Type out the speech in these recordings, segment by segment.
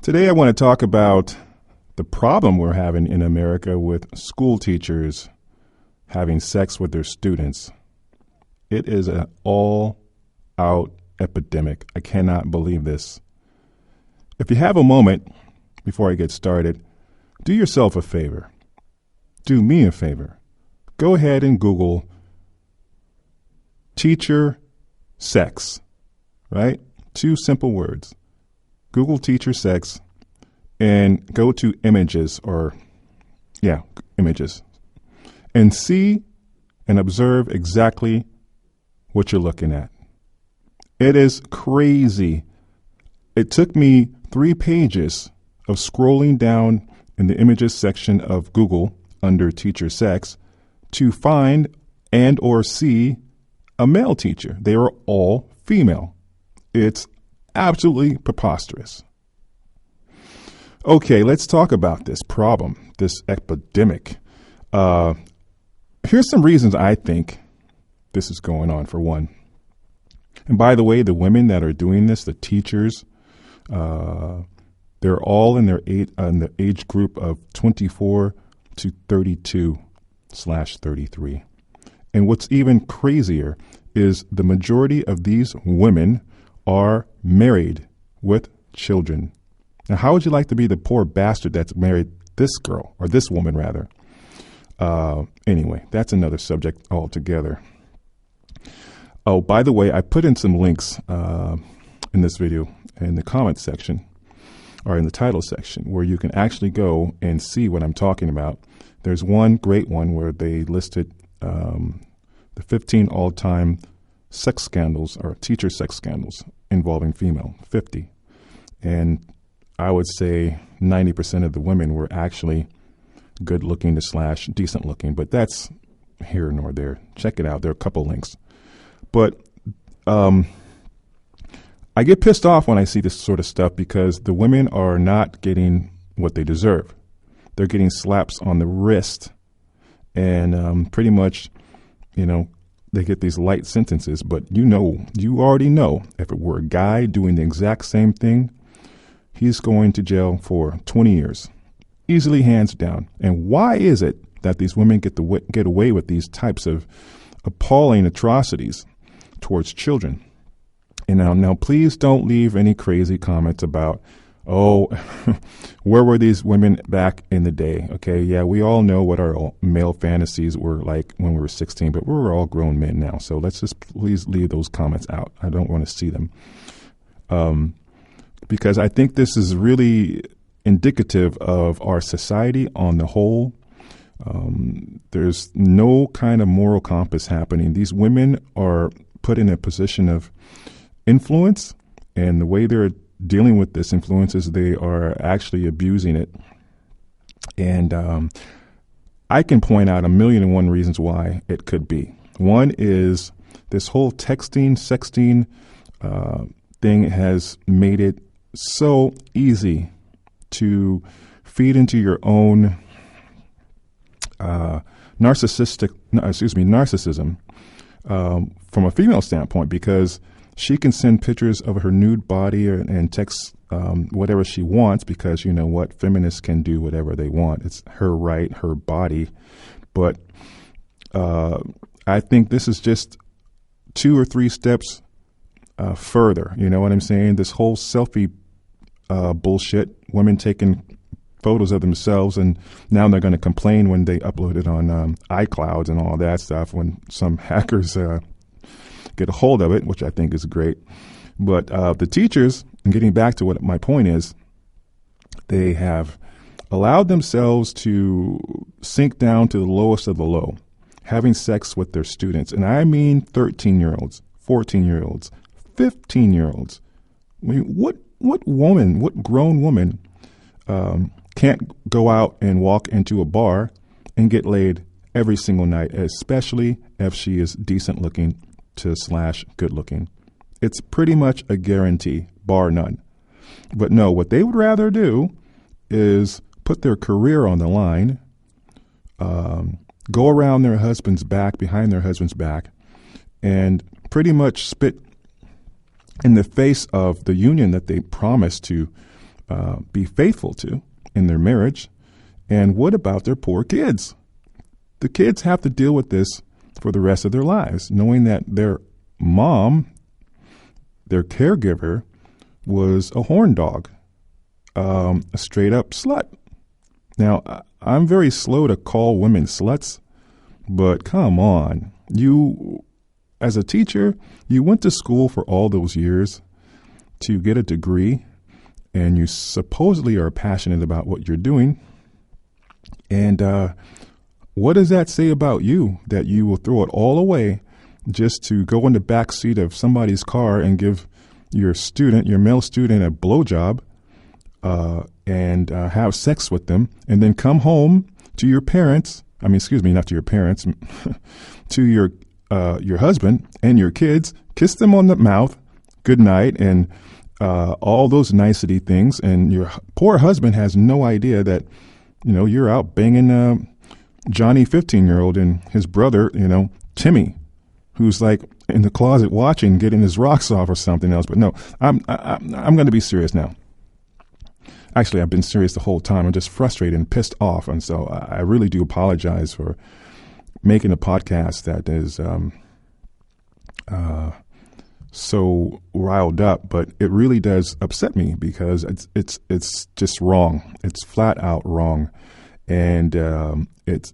Today I want to talk about the problem we're having in America with school teachers having sex with their students. It is an all-out epidemic. I cannot believe this. If you have a moment before I get started, do yourself a favor. Do me a favor. Go ahead and Google teacher sex, right? 2 simple words. Google teacher sex and go to images and see and observe exactly what you're looking at. It is crazy. It took me 3 pages of scrolling down in the images section of Google under teacher sex to find and or see a male teacher. They are all female. It's absolutely preposterous. Okay, let's talk about this problem, this epidemic. Here's some reasons I think this is going on, for one. And by the way, the women that are doing this, the teachers, they're all in the age group of 24 to 32/33. And what's even crazier is the majority of these women are married with children. Now, how would you like to be the poor bastard that's married this girl, or this woman rather? Anyway, that's another subject altogether. Oh, by the way, I put in some links in this video in the comment section, or in the title section, where you can actually go and see what I'm talking about. There's one great one where they listed the 15 all-time sex scandals, or teacher sex scandals, involving female, 50. And I would say 90% of the women were actually good-looking to / decent-looking, but that's here nor there. Check it out. There are a couple links. But I get pissed off when I see this sort of stuff because the women are not getting what they deserve. They're getting slaps on the wrist and pretty much, they get these light sentences. But you already know, if it were a guy doing the exact same thing, he's going to jail for 20 years. Easily, hands down. And why is it that these women get away with these types of appalling atrocities towards children? And now, please don't leave any crazy comments about, where were these women back in the day? Okay, yeah, we all know what our male fantasies were like when we were 16, but we're all grown men now. So let's just please leave those comments out. I don't want to see them. Because I think this is really indicative of our society on the whole. There's no kind of moral compass happening. These women are put in a position of influence, and the way they're dealing with this influence is they are actually abusing it. And I can point out 1,000,001 reasons why it could be. One is this whole texting, sexting thing has made it so easy to feed into your own narcissism from a female standpoint, because she can send pictures of her nude body and text whatever she wants, because you know what, feminists can do whatever they want. It's her right, her body. But I think this is just 2 or 3 steps further. You know what I'm saying? This whole selfie bullshit, women taking photos of themselves, and now they're going to complain when they upload it on iCloud and all that stuff when some hackers get a hold of it, which I think is great. But the teachers, and getting back to what my point is, they have allowed themselves to sink down to the lowest of the low, having sex with their students. And I mean 13-year-olds, 14-year-olds, 15-year-olds. I mean, what grown woman can't go out and walk into a bar and get laid every single night, especially if she is decent looking to / good looking? It's pretty much a guarantee, bar none. But no, what they would rather do is put their career on the line, go around their husband's back, behind their husband's back, and pretty much spit in the face of the union that they promised to be faithful to in their marriage? And what about their poor kids? The kids have to deal with this for the rest of their lives, knowing that their mom, their caregiver, was a horn dog, a straight up slut. Now, I'm very slow to call women sluts, but come on. You, as a teacher, you went to school for all those years to get a degree, and you supposedly are passionate about what you're doing. And what does that say about you, that you will throw it all away just to go in the back seat of somebody's car and give your male student, a blowjob and have sex with them, and then come home to your parents? I mean, excuse me, not to your parents, to your husband and your kids, kiss them on the mouth, good night, and all those nicety things. And your poor husband has no idea that, you're out banging Johnny 15-year-old and his brother, Timmy, who's like in the closet watching, getting his rocks off or something else. But no, I'm going to be serious now. Actually, I've been serious the whole time. I'm just frustrated and pissed off. And so I really do apologize for making a podcast that is so riled up, but it really does upset me because it's just wrong. It's flat out wrong. And it's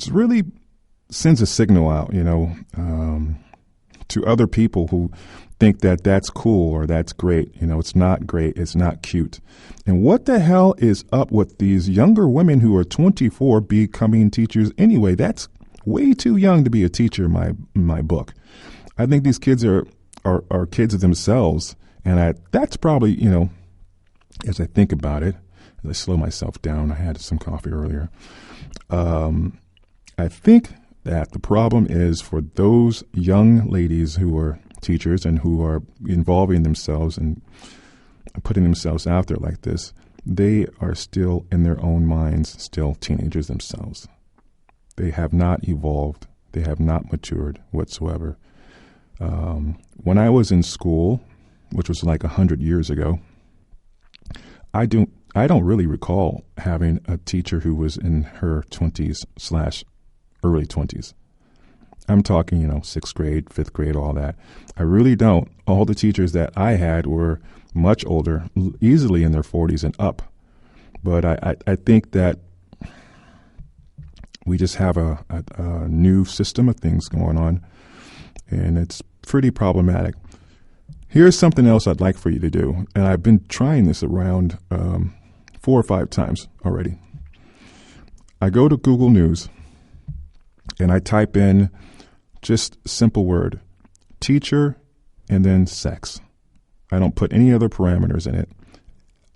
really sends a signal out, to other people who think that that's cool or that's great. It's not great. It's not cute. And what the hell is up with these younger women who are 24 becoming teachers anyway? That's way too young to be a teacher in my book. I think these kids are kids of themselves. And that's probably, as I think about it, as I slow myself down, I had some coffee earlier. I think that the problem is for those young ladies who are teachers and who are involving themselves and putting themselves out there like this, they are still in their own minds, still teenagers themselves. They have not evolved. They have not matured whatsoever. When I was in school, which was like 100 years ago, I don't really recall having a teacher who was in her 20s/early 20s. I'm talking, 6th grade, 5th grade, all that. I really don't. All the teachers that I had were much older, easily in their 40s and up. But I think that we just have a new system of things going on, and it's pretty problematic. Here's something else I'd like for you to do, and I've been trying this around 4 or 5 times already. I go to Google News, and I type in just simple word, teacher, and then sex. I don't put any other parameters in it.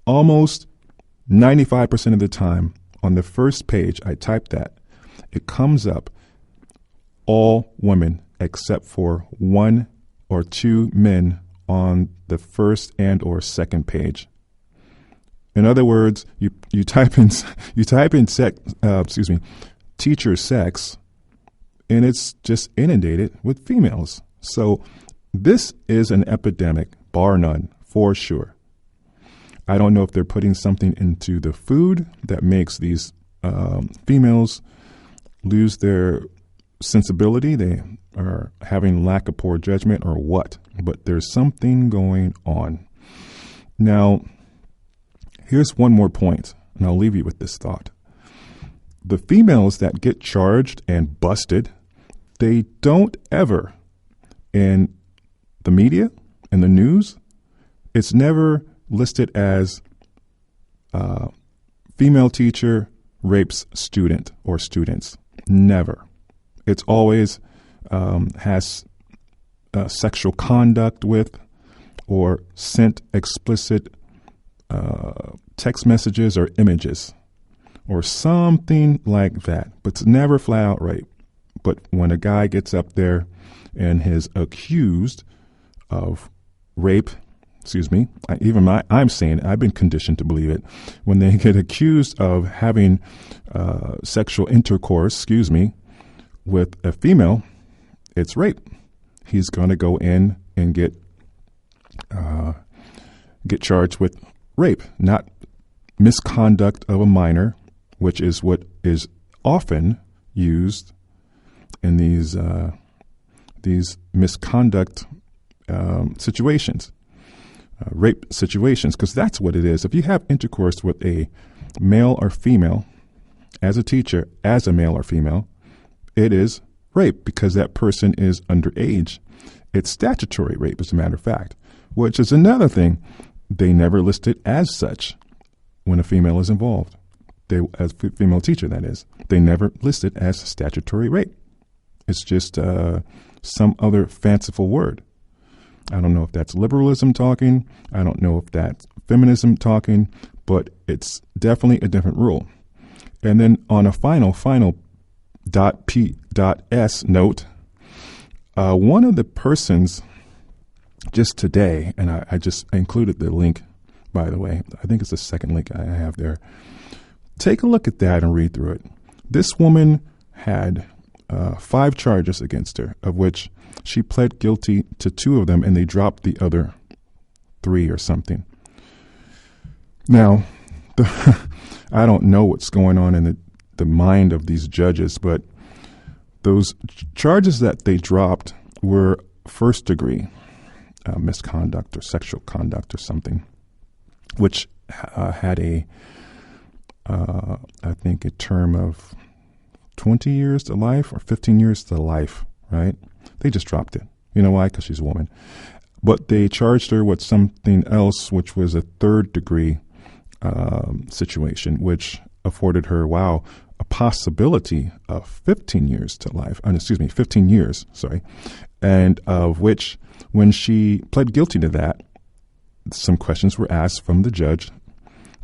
Almost 95% of the time, on the first page, I type that. It comes up all women except for 1 or 2 men on the first and or second page. In other words, you type in teacher sex, and it's just inundated with females. So this is an epidemic, bar none, for sure. I don't know if they're putting something into the food that makes these females lose their sensibility. They are having lack of poor judgment or what, but there's something going on. Now, here's one more point, and I'll leave you with this thought. The females that get charged and busted, they don't ever, in the media, in the news, it's never listed as female teacher rapes student or students. Never. It's always has sexual conduct with or sent explicit text messages or images or something like that. But it's never flat out rape. But when a guy gets up there and is accused of rape, I'm saying it, I've been conditioned to believe it. When they get accused of having sexual intercourse, with a female, it's rape. He's going to go in and get charged with rape, not misconduct of a minor, which is what is often used in these misconduct situations, rape situations, because that's what it is. If you have intercourse with a male or female, as a teacher, as a male or female, it is rape because that person is underage. It's statutory rape, as a matter of fact, which is another thing. They never list it as such when a female is involved. As a female teacher, that is. They never list it as statutory rape. It's just some other fanciful word. I don't know if that's liberalism talking. I don't know if that's feminism talking, but it's definitely a different rule. And then on a final .p.s note, one of the persons just today, and I just included the link, by the way. I think it's the second link I have there. Take a look at that and read through it. This woman had 5 charges against her, of which she pled guilty to 2 of them, and they dropped the other 3 or something. Now, I don't know what's going on in the mind of these judges, but those charges that they dropped were first degree misconduct or sexual conduct or something, which had I think a term of 20 years to life or 15 years to life, right? They just dropped it. You know why? Because she's a woman. But they charged her with something else, which was a third degree situation, which afforded her, a possibility of 15 years to life. 15 years, sorry. And of which, when she pled guilty to that, some questions were asked from the judge.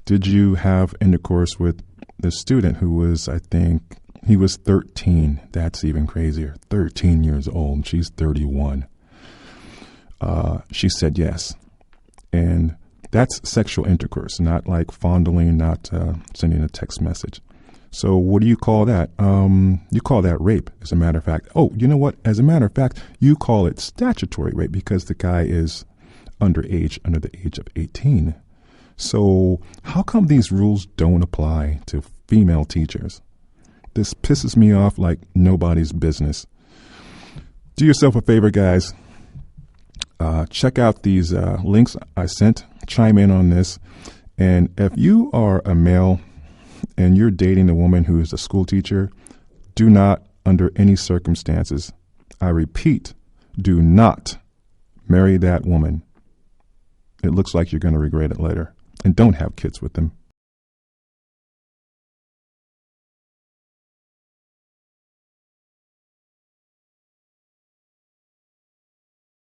Did you have intercourse with the student who was, I think, he was 13. That's even crazier. 13 years old. She's 31. She said yes. And that's sexual intercourse, not like fondling, not sending a text message. So what do you call that? You call that rape, as a matter of fact. Oh, you know what? As a matter of fact, you call it statutory rape because the guy is under the age of 18. So how come these rules don't apply to female teachers? This pisses me off like nobody's business. Do yourself a favor, guys. Check out these links I sent. Chime in on this. And if you are a male and you're dating a woman who is a school teacher, do not, under any circumstances, I repeat, do not marry that woman. It looks like you're going to regret it later. And don't have kids with them.